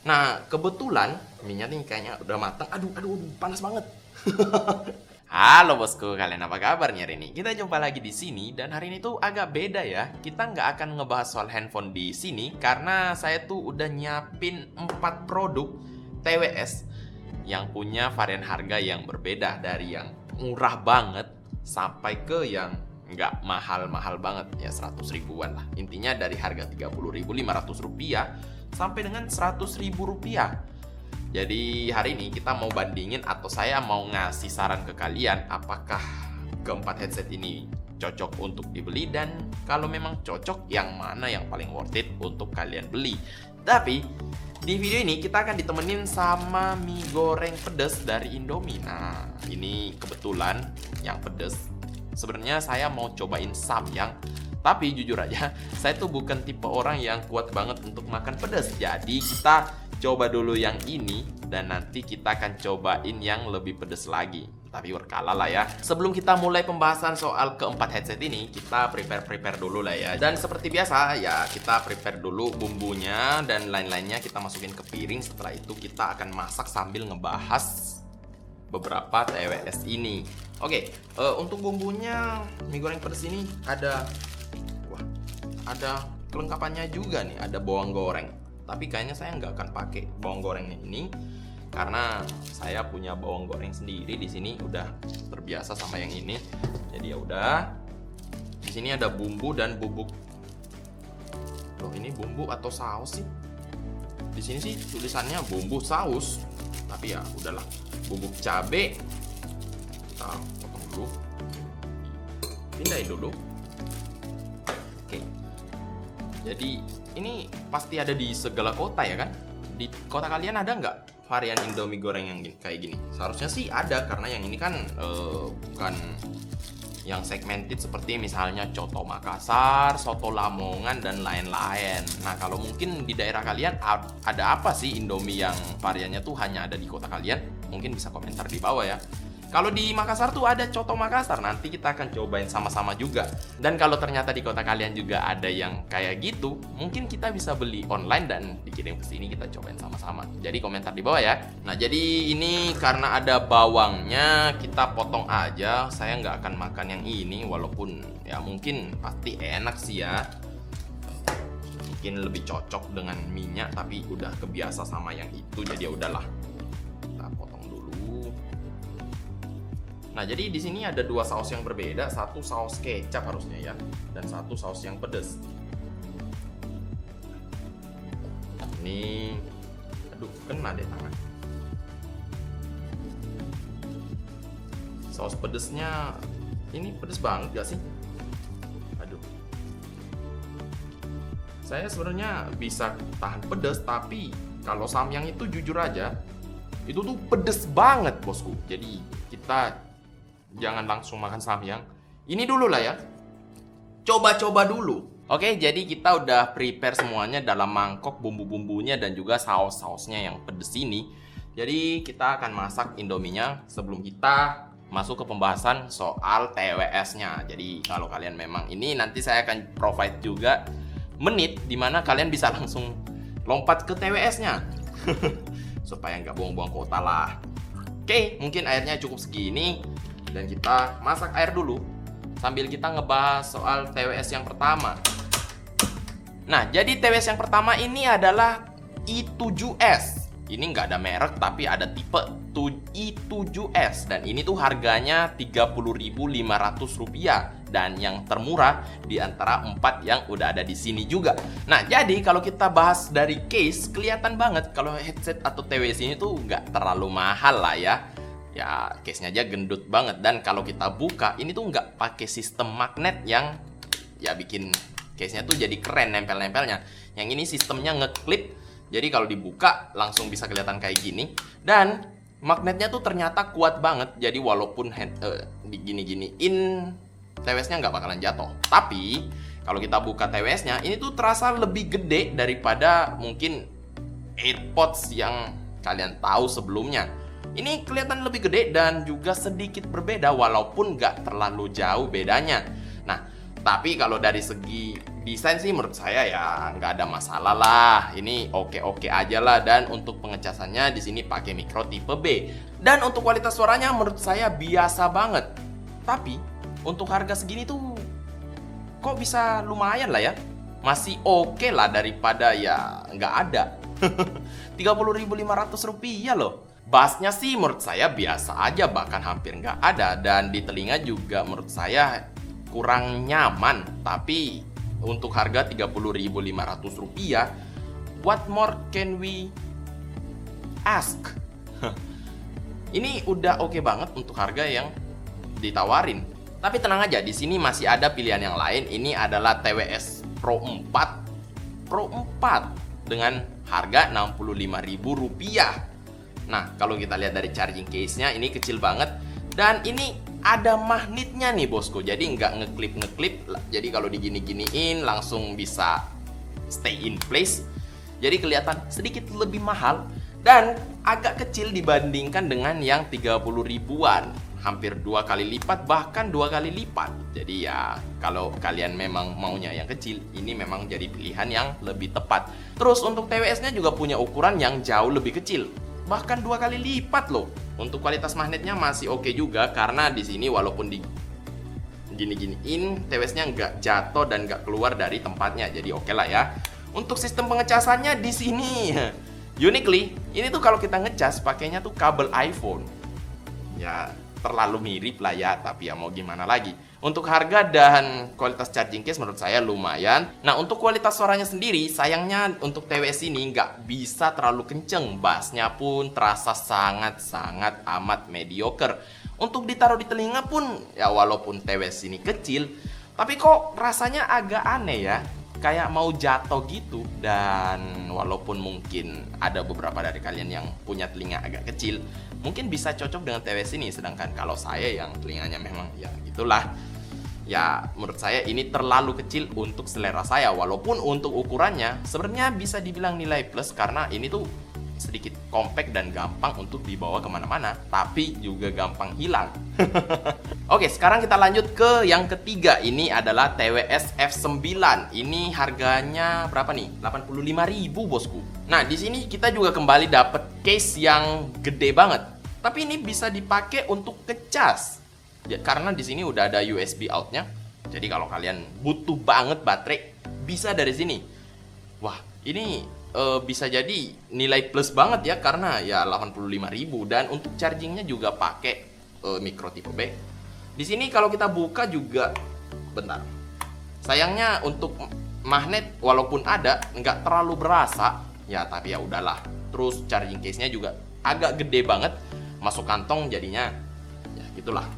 Nah, kebetulan minyak nih kayaknya udah matang. Aduh, aduh, panas banget. Halo bosku, kalian apa kabarnya hari ini? Kita jumpa lagi di sini dan hari ini tuh agak beda ya. Kita nggak akan ngebahas soal handphone di sini karena saya tuh udah nyiapin 4 produk TWS yang punya varian harga yang berbeda dari yang murah banget sampai ke yang nggak mahal-mahal banget ya 100 ribuan lah. Intinya dari harga 30.500 rupiah sampai dengan 100 ribu rupiah. Jadi hari ini kita mau bandingin atau saya mau ngasih saran ke kalian apakah keempat headset ini cocok untuk dibeli dan kalau memang cocok yang mana yang paling worth it untuk kalian beli. Tapi di video ini kita akan ditemenin sama mie goreng pedas dari Indomie. Nah, ini kebetulan yang pedas. Sebenarnya saya mau cobain Samyang, tapi jujur aja saya tuh bukan tipe orang yang kuat banget untuk makan pedas. Jadi kita coba dulu yang ini dan nanti kita akan cobain yang lebih pedas lagi. Tapi berkala lah ya. Sebelum kita mulai pembahasan soal keempat headset ini, kita prepare dulu lah ya. Dan seperti biasa ya kita prepare dulu bumbunya dan lain-lainnya kita masukin ke piring. Setelah itu kita akan masak sambil ngebahas beberapa TWS ini. Oke, untuk bumbunya mie goreng pedas ini ada kelengkapannya juga nih, ada bawang goreng. Tapi kayaknya saya nggak akan pakai bawang gorengnya ini karena saya punya bawang goreng sendiri di sini udah terbiasa sama yang ini. Jadi ya udah. Di sini ada bumbu dan bubuk. Loh, ini bumbu atau saus sih? Di sini sih tulisannya bumbu saus. Tapi ya udahlah. Bubuk cabe kita potong dulu, pindahin dulu. Oke, jadi ini pasti ada di segala kota ya kan? Di kota kalian ada nggak varian Indomie goreng yang kayak gini? Seharusnya sih ada karena yang ini kan bukan yang segmented seperti misalnya coto Makassar, soto Lamongan dan lain-lain. Nah, kalau mungkin di daerah kalian ada apa sih Indomie yang variannya tuh hanya ada di kota kalian? Mungkin bisa komentar di bawah ya. Kalau di Makassar tuh ada coto Makassar, nanti kita akan cobain sama-sama juga. Dan kalau ternyata di kota kalian juga ada yang kayak gitu, mungkin kita bisa beli online dan dikirim ke sini kita cobain sama-sama. Jadi komentar di bawah ya. Nah, jadi ini karena ada bawangnya, kita potong aja. Saya nggak akan makan yang ini, walaupun ya mungkin pasti enak sih ya. Mungkin lebih cocok dengan minyak, tapi udah kebiasa sama yang itu, jadi ya udahlah. Kita potong dulu. Nah, jadi di sini ada 2 saus yang berbeda, satu saus kecap harusnya ya, dan satu saus yang pedas. Ini, aduh, kena deh tangan. Saus pedasnya ini pedas banget gak sih? Aduh. Saya sebenarnya bisa tahan pedas, tapi kalau Samyang itu jujur aja, itu tuh pedes banget bosku. Jadi kita jangan langsung makan Samyang. Ini dulu lah ya. Coba-coba dulu. Oke, jadi kita udah prepare semuanya dalam mangkok bumbu-bumbunya dan juga saus-sausnya yang pedes ini. Jadi kita akan masak Indominya sebelum kita masuk ke pembahasan soal TWS-nya. Jadi kalau kalian memang ini nanti saya akan provide juga menit dimana kalian bisa langsung lompat ke TWS-nya. Supaya nggak buang-buang kuota lah. Oke, mungkin airnya cukup segini. Dan kita masak air dulu sambil kita ngebahas soal TWS yang pertama. Nah, jadi TWS yang pertama ini adalah i7S. Ini nggak ada merek tapi ada tipe i7S. Dan ini tuh harganya Rp30.500. Dan yang termurah di antara 4 yang udah ada di sini juga. Nah, jadi kalau kita bahas dari case, kelihatan banget kalau headset atau TWS ini tuh nggak terlalu mahal lah ya. Ya, case-nya aja gendut banget. Dan kalau kita buka, ini tuh nggak pakai sistem magnet yang ya bikin case-nya tuh jadi keren nempel-nempelnya. Yang ini sistemnya ngeklip. Jadi kalau dibuka langsung bisa kelihatan kayak gini. Dan magnetnya tuh ternyata kuat banget. Jadi walaupun digini-giniin, TWS-nya nggak bakalan jatuh. Tapi kalau kita buka TWS-nya, ini tuh terasa lebih gede daripada mungkin AirPods yang kalian tahu sebelumnya. Ini kelihatan lebih gede dan juga sedikit berbeda walaupun nggak terlalu jauh bedanya. Nah, tapi kalau dari segi desain sih menurut saya ya nggak ada masalah lah. Ini oke-oke aja lah. Dan untuk pengecasannya di sini pakai micro tipe B. Dan untuk kualitas suaranya menurut saya biasa banget. Tapi untuk harga segini tuh kok bisa lumayan lah ya. Masih oke lah daripada ya nggak ada. Rp30.500 loh. Bassnya sih menurut saya biasa aja, bahkan hampir nggak ada. Dan di telinga juga menurut saya kurang nyaman. Tapi untuk harga Rp30.500, what more can we ask? Ini udah oke banget untuk harga yang ditawarin. Tapi tenang aja, di sini masih ada pilihan yang lain. Ini adalah TWS Pro 4 dengan harga Rp65.000. Nah, kalau kita lihat dari charging case-nya, ini kecil banget. Dan ini ada magnetnya nih bosku, jadi nggak ngeklip. Jadi kalau digini-giniin langsung bisa stay in place. Jadi kelihatan sedikit lebih mahal dan agak kecil dibandingkan dengan yang 30 ribuan. Hampir 2 kali lipat, bahkan 2 kali lipat. Jadi ya kalau kalian memang maunya yang kecil, ini memang jadi pilihan yang lebih tepat. Terus untuk TWS-nya juga punya ukuran yang jauh lebih kecil, bahkan 2 kali lipat loh. Untuk kualitas magnetnya masih oke juga, karena di sini walaupun di gini-giniin, TWS-nya nggak jatuh dan nggak keluar dari tempatnya, jadi oke lah ya. Untuk sistem pengecasannya di sini, uniquely, ini tuh kalau kita ngecas pakainya tuh kabel iPhone. Ya terlalu mirip lah ya, tapi ya mau gimana lagi. Untuk harga dan kualitas charging case menurut saya lumayan. Nah, untuk kualitas suaranya sendiri, sayangnya untuk TWS ini nggak bisa terlalu kenceng. Bassnya pun terasa sangat-sangat amat mediocre. Untuk ditaruh di telinga pun, ya walaupun TWS ini kecil, tapi kok rasanya agak aneh ya. Kayak mau jatuh gitu. Dan walaupun mungkin ada beberapa dari kalian yang punya telinga agak kecil, mungkin bisa cocok dengan TWS ini. Sedangkan kalau saya yang telinganya memang ya gitulah, ya menurut saya ini terlalu kecil untuk selera saya. Walaupun untuk ukurannya sebenarnya bisa dibilang nilai plus, karena ini tuh sedikit compact dan gampang untuk dibawa kemana-mana, tapi juga gampang hilang. Oke, sekarang kita lanjut ke yang ketiga. Ini adalah TWS F9. Ini harganya berapa nih? 85.000 bosku. Nah, di sini kita juga kembali dapet case yang gede banget. Tapi ini bisa dipakai untuk ngecas. Ya, karena di sini udah ada USB out-nya. Jadi kalau kalian butuh banget baterai, bisa dari sini. Wah, ini bisa jadi nilai plus banget ya, karena ya 85.000. Dan untuk chargingnya juga pakai micro tipe B. Di sini kalau kita buka juga, bentar. Sayangnya untuk magnet walaupun ada nggak terlalu berasa ya, tapi ya udahlah. Terus charging case-nya juga agak gede banget, masuk kantong jadinya ya gitulah.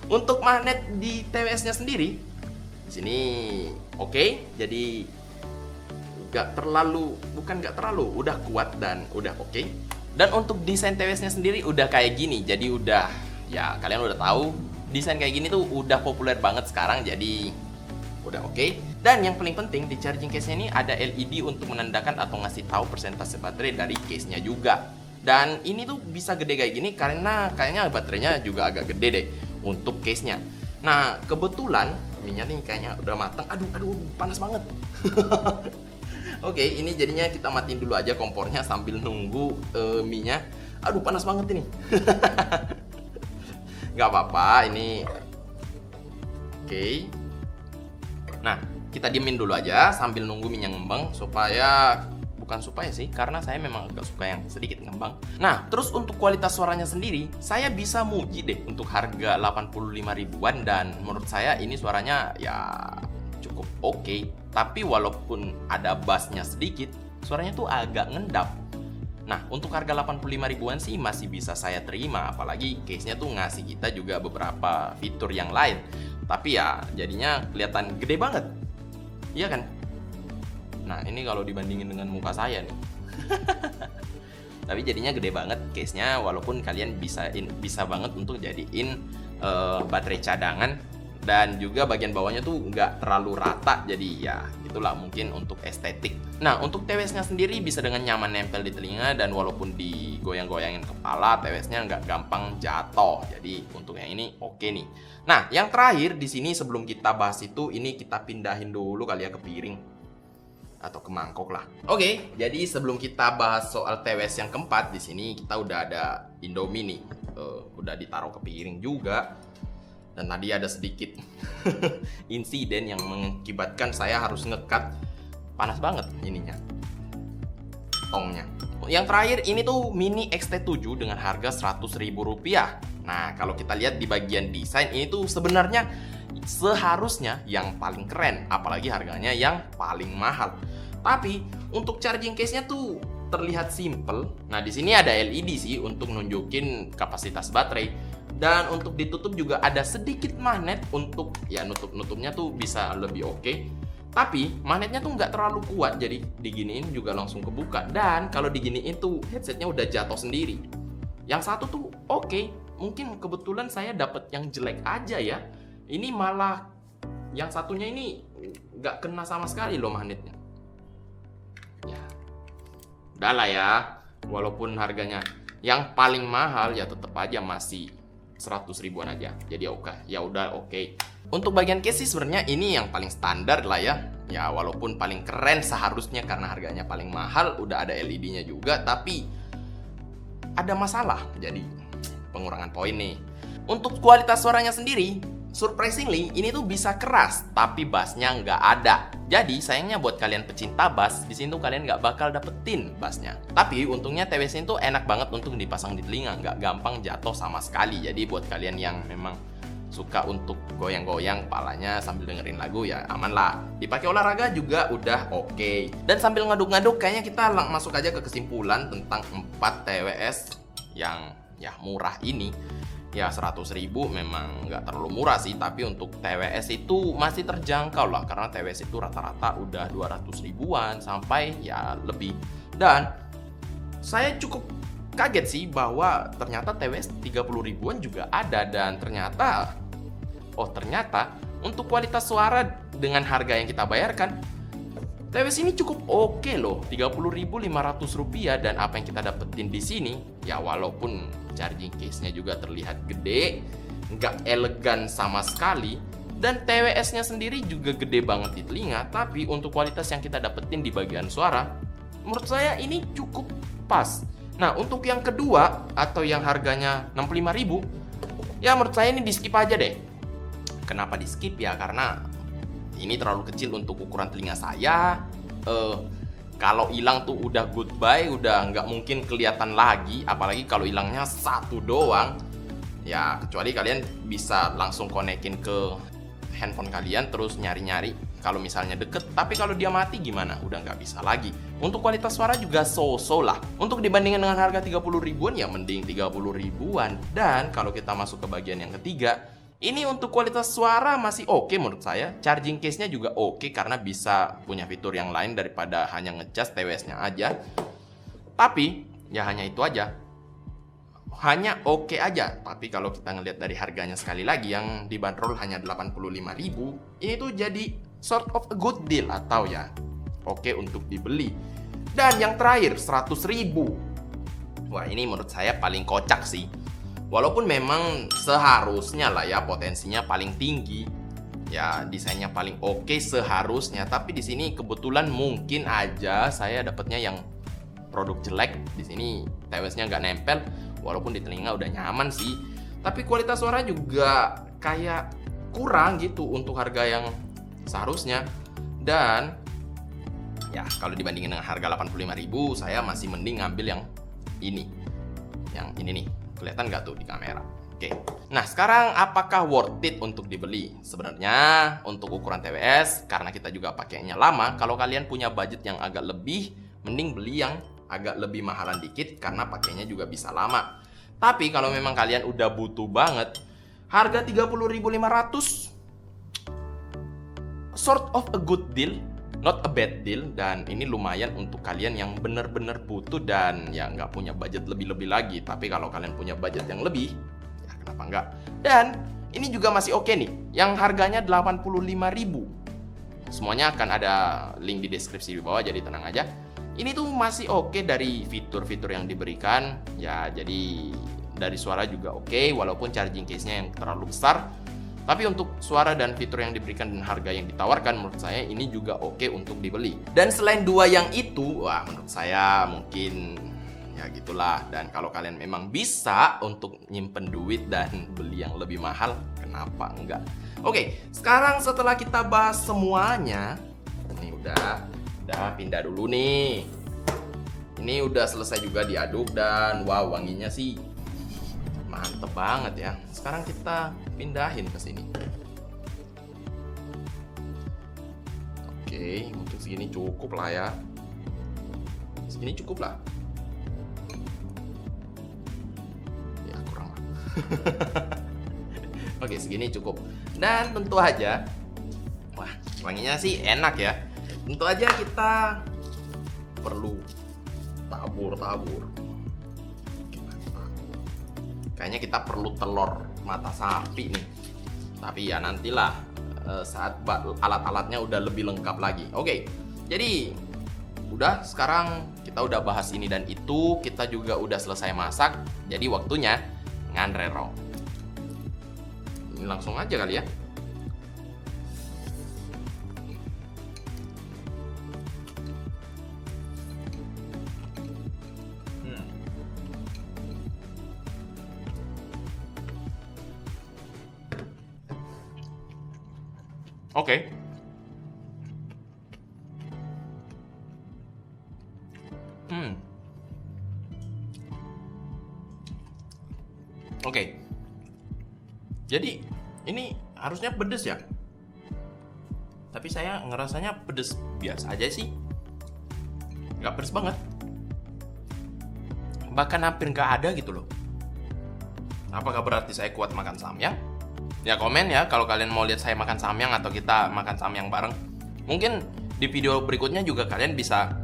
Untuk magnet di TWS-nya sendiri di sini oke, jadi nggak terlalu, udah kuat dan udah oke. Dan untuk desain TWS-nya sendiri udah kayak gini, jadi udah ya kalian udah tahu desain kayak gini tuh udah populer banget sekarang, jadi udah oke. Dan yang paling penting di charging case-nya ini ada LED untuk menandakan atau ngasih tahu persentase baterai dari case-nya juga. Dan ini tuh bisa gede kayak gini karena kayaknya baterainya juga agak gede deh untuk case-nya. Nah, kebetulan minyak nih kayaknya udah matang. Aduh, panas banget. Oke, ini jadinya kita matiin dulu aja kompornya sambil nunggu minyak. Aduh, panas banget ini. Gak apa-apa, ini oke. Nah, kita diemin dulu aja sambil nunggu minyak ngembang, bukan supaya sih, karena saya memang agak suka yang sedikit ngembang. Nah, terus untuk kualitas suaranya sendiri, saya bisa muji deh untuk harga 85 ribuan. Dan menurut saya ini suaranya ya cukup oke. Tapi walaupun ada bassnya sedikit, suaranya tuh agak ngendap. Nah, untuk harga 85 ribuan sih masih bisa saya terima. Apalagi case-nya tuh ngasih kita juga beberapa fitur yang lain. Tapi ya jadinya kelihatan gede banget, iya kan? Nah, ini kalau dibandingin dengan muka saya nih. Tapi jadinya gede banget case-nya, walaupun kalian bisa banget untuk jadiin baterai cadangan. Dan juga bagian bawahnya tuh nggak terlalu rata, jadi ya itulah mungkin untuk estetik. Nah, untuk TWS-nya sendiri bisa dengan nyaman nempel di telinga, dan walaupun digoyang-goyangin kepala, TWS-nya nggak gampang jatuh. Jadi untuk yang ini oke nih. Nah, yang terakhir di sini sebelum kita bahas itu, ini kita pindahin dulu kali ya ke piring atau ke mangkok lah. Oke, jadi sebelum kita bahas soal TWS yang keempat, di sini kita udah ada Indomie nih, udah ditaruh ke piring juga. Dan tadi ada sedikit insiden yang mengakibatkan saya harus ngekat. Panas banget ininya, tongnya. Yang terakhir ini tuh Mini XT7 dengan harga Rp100.000. Nah, kalau kita lihat di bagian desain, ini tuh sebenarnya seharusnya yang paling keren, apalagi harganya yang paling mahal. Tapi untuk charging case-nya tuh terlihat simple. Nah, di sini ada LED sih untuk nunjukin kapasitas baterai. Dan untuk ditutup juga ada sedikit magnet untuk ya nutup-nutupnya tuh bisa lebih oke. Tapi magnetnya tuh nggak terlalu kuat, jadi diginiin juga langsung kebuka. Dan kalau diginiin tuh headsetnya udah jatuh sendiri. Yang satu tuh oke, mungkin kebetulan saya dapet yang jelek aja ya. Ini malah yang satunya ini nggak kena sama sekali loh magnetnya. Ya, udah lah ya. Walaupun harganya yang paling mahal ya tetap aja masih 100 ribuan aja. Jadi oke, ya udah oke. Untuk bagian case sih sebenarnya ini yang paling standar lah ya. Ya walaupun paling keren seharusnya karena harganya paling mahal, udah ada LED-nya juga, tapi ada masalah. Jadi pengurangan poin nih. Untuk kualitas suaranya sendiri, surprisingly ini tuh bisa keras, tapi bassnya nggak ada. Jadi sayangnya buat kalian pecinta bass, di sini tuh kalian nggak bakal dapetin bassnya. Tapi untungnya TWS ini tuh enak banget untuk dipasang di telinga, nggak gampang jatuh sama sekali. Jadi buat kalian yang memang suka untuk goyang-goyang kepalanya sambil dengerin lagu ya aman lah. Dipakai olahraga juga udah oke. Dan sambil ngaduk-ngaduk kayaknya kita masuk aja ke kesimpulan tentang 4 TWS yang ya murah ini. Ya 100.000 memang nggak terlalu murah sih, tapi untuk TWS itu masih terjangkau lah, karena TWS itu rata-rata udah 200 ribuan sampai ya lebih. Dan saya cukup kaget sih bahwa ternyata TWS 30 ribuan juga ada, dan ternyata untuk kualitas suara dengan harga yang kita bayarkan, TWS ini cukup oke loh, Rp30.500, dan apa yang kita dapetin di sini ya walaupun charging case-nya juga terlihat gede, nggak elegan sama sekali, dan TWS-nya sendiri juga gede banget di telinga, tapi untuk kualitas yang kita dapetin di bagian suara, menurut saya ini cukup pas. Nah, untuk yang kedua atau yang harganya 65.000, ya menurut saya ini di skip aja deh. Kenapa di skip ya? Karena ini terlalu kecil untuk ukuran telinga saya. Kalau hilang tuh udah goodbye, udah nggak mungkin kelihatan lagi. Apalagi kalau hilangnya satu doang. Ya kecuali kalian bisa langsung konekin ke handphone kalian terus nyari-nyari kalau misalnya deket. Tapi kalau dia mati gimana? Udah nggak bisa lagi. Untuk kualitas suara juga so-so lah. Untuk dibandingkan dengan harga 30 ribuan ya mending 30 ribuan. Dan kalau kita masuk ke bagian yang ketiga, ini untuk kualitas suara masih oke menurut saya. Charging case-nya juga oke karena bisa punya fitur yang lain daripada hanya ngecas TWS-nya aja. Tapi ya hanya itu aja. Hanya oke aja. Tapi kalau kita ngelihat dari harganya sekali lagi yang dibanderol hanya 85.000, ini tuh jadi sort of a good deal atau ya oke untuk dibeli. Dan yang terakhir 100.000. Wah, ini menurut saya paling kocak sih. Walaupun memang seharusnya lah ya potensinya paling tinggi, ya desainnya paling oke seharusnya, tapi di sini kebetulan mungkin aja saya dapatnya yang produk jelek. Di sini TWS-nya nggak nempel, walaupun di telinga udah nyaman sih, tapi kualitas suara juga kayak kurang gitu untuk harga yang seharusnya. Dan ya kalau dibandingin dengan harga 85.000, saya masih mending ngambil yang ini. Yang ini nih. Kelihatan nggak tuh di kamera? Oke. Nah, sekarang apakah worth it untuk dibeli? Sebenarnya untuk ukuran TWS, karena kita juga pakainya lama, kalau kalian punya budget yang agak lebih, mending beli yang agak lebih mahalan dikit karena pakainya juga bisa lama. Tapi kalau memang kalian udah butuh banget, harga 30.500 sort of a good deal, not a bad deal, dan ini lumayan untuk kalian yang bener-bener butuh dan ya nggak punya budget lebih-lebih lagi. Tapi kalau kalian punya budget yang lebih, ya kenapa nggak? Dan ini juga masih oke nih, yang harganya 85.000. Semuanya akan ada link di deskripsi di bawah, jadi tenang aja. Ini tuh masih oke dari fitur-fitur yang diberikan. Ya, jadi dari suara juga oke, walaupun charging case-nya yang terlalu besar. Tapi untuk suara dan fitur yang diberikan dan harga yang ditawarkan, menurut saya ini juga oke untuk dibeli. Dan selain dua yang itu, wah menurut saya mungkin ya gitulah. Dan kalau kalian memang bisa untuk nyimpen duit dan beli yang lebih mahal, kenapa enggak? Oke, sekarang setelah kita bahas semuanya, ini udah pindah dulu nih. Ini udah selesai juga diaduk dan wow, wanginya sih mantep banget ya. Sekarang kita pindahin ke sini. Oke, untuk segini cukup lah ya. Segini cukup lah. Ya kurang lah. Oke, segini cukup. Dan tentu aja, wah wanginya sih enak ya. Tentu aja kita perlu tabur. Kayaknya kita perlu telur mata sapi nih. Tapi ya nantilah saat alat-alatnya udah lebih lengkap lagi. Oke, jadi udah, sekarang kita udah bahas ini dan itu. Kita juga udah selesai masak. Jadi waktunya nganrero. Ini langsung aja kali ya. Oke. Oke. Jadi ini harusnya pedes ya. Tapi saya ngerasanya pedes biasa aja sih. Nggak pedes banget. Bahkan hampir nggak ada gitu loh. Apakah berarti saya kuat makan samyang? Ya komen ya kalau kalian mau lihat saya makan samyang atau kita makan samyang bareng. Mungkin di video berikutnya juga kalian bisa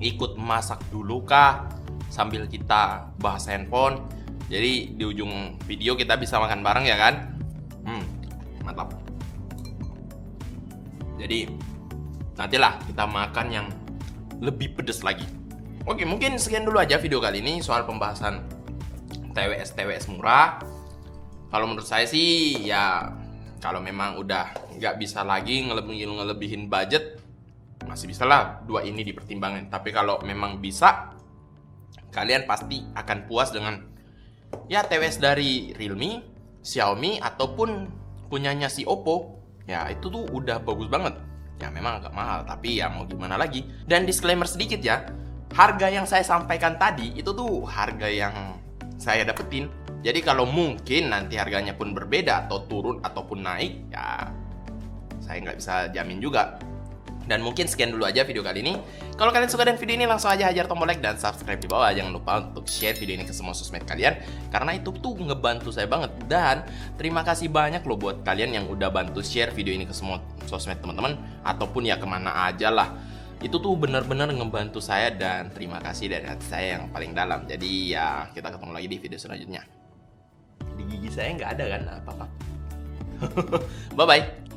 ikut masak dulu kah sambil kita bahas handphone. Jadi di ujung video kita bisa makan bareng ya kan? Mantap. Jadi nantilah kita makan yang lebih pedes lagi. Oke, mungkin sekian dulu aja video kali ini soal pembahasan TWS murah. Kalau menurut saya sih ya, kalau memang udah nggak bisa lagi ngelebihin budget, masih bisa lah dua ini dipertimbangkan. Tapi kalau memang bisa, kalian pasti akan puas dengan ya TWS dari Realme, Xiaomi ataupun punyanya si Oppo. Ya itu tuh udah bagus banget. Ya memang agak mahal, tapi ya mau gimana lagi. Dan disclaimer sedikit ya, harga yang saya sampaikan tadi itu tuh harga yang saya dapetin. Jadi kalau mungkin nanti harganya pun berbeda atau turun ataupun naik, ya saya nggak bisa jamin juga. Dan mungkin sekian dulu aja video kali ini. Kalau kalian suka dengan video ini, langsung aja hajar tombol like dan subscribe di bawah. Jangan lupa untuk share video ini ke semua sosmed kalian, karena itu tuh ngebantu saya banget. Dan terima kasih banyak loh buat kalian yang udah bantu share video ini ke semua sosmed teman-teman, ataupun ya kemana aja lah. Itu tuh benar-benar ngebantu saya dan terima kasih dari hati saya yang paling dalam. Jadi ya kita ketemu lagi di video selanjutnya. Di gigi saya nggak ada kan apa-apa. Bye-bye.